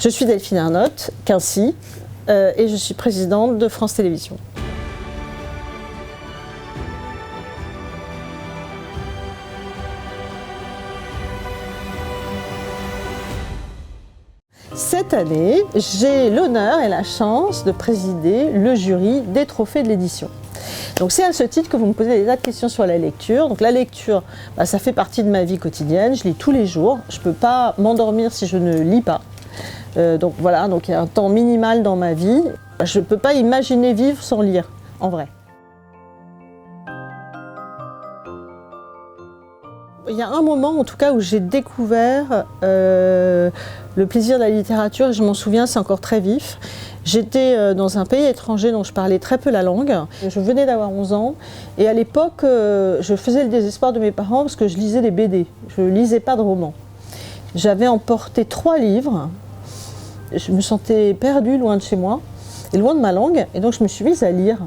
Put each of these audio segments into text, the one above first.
Je suis Delphine Ernotte, Quincy, et je suis présidente de France Télévisions. Cette année, j'ai l'honneur et la chance de présider le jury des trophées de l'édition. Donc c'est à ce titre que vous me posez des tas de questions sur la lecture. Donc la lecture, ça fait partie de ma vie quotidienne, je lis tous les jours. Je ne peux pas m'endormir si je ne lis pas. Donc voilà, donc il y a un temps minimal dans ma vie. Je ne peux pas imaginer vivre sans lire, en vrai. Il y a un moment, en tout cas, où j'ai découvert le plaisir de la littérature, et je m'en souviens, c'est encore très vif. J'étais dans un pays étranger dont je parlais très peu la langue. Je venais d'avoir 11 ans, et à l'époque, je faisais le désespoir de mes parents parce que je lisais des BD. Je ne lisais pas de romans. J'avais emporté 3 livres. Je me sentais perdue loin de chez moi, et loin de ma langue, et donc je me suis mise à lire.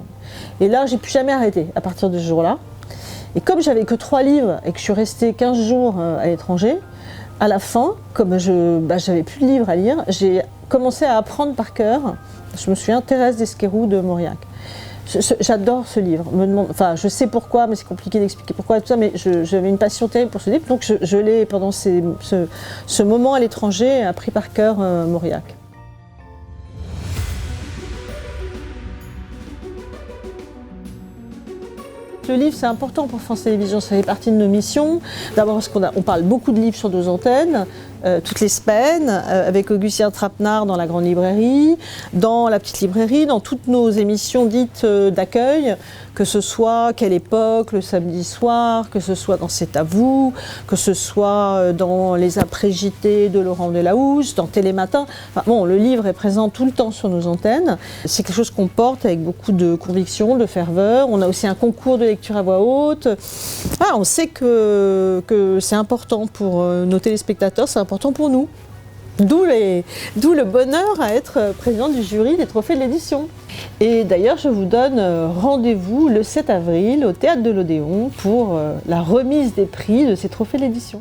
Et là, j'ai plus jamais arrêté à partir de ce jour-là. Et comme j'avais que 3 livres et que je suis restée 15 jours à l'étranger, à la fin, comme j'avais plus de livres à lire, j'ai commencé à apprendre par cœur. Je me souviens, Thérèse d'Esquerroux de Mauriac. J'adore ce livre. Enfin, je sais pourquoi, mais c'est compliqué d'expliquer pourquoi, tout ça, mais j'avais une passion terrible pour ce livre, donc je l'ai, pendant ce moment à l'étranger, appris par cœur Mauriac. Le livre, c'est important pour France Télévisions, ça fait partie de nos missions. D'abord parce qu'on parle beaucoup de livres sur nos antennes, toutes les semaines, avec Augustin Trapenard dans la grande librairie, dans la petite librairie, dans toutes nos émissions dites d'accueil, que ce soit Quelle époque, le samedi soir, que ce soit dans C'est à vous, que ce soit dans les après-JT de Laurent Delahousse, dans Télématin. Enfin, bon, le livre est présent tout le temps sur nos antennes. C'est quelque chose qu'on porte avec beaucoup de conviction, de ferveur. On a aussi un concours de lecture à voix haute. Ah, on sait que c'est important pour nos téléspectateurs, c'est important pour nous. D'où le bonheur à être président du jury des trophées de l'édition. Et d'ailleurs, je vous donne rendez-vous le 7 avril au Théâtre de l'Odéon pour la remise des prix de ces trophées de l'édition.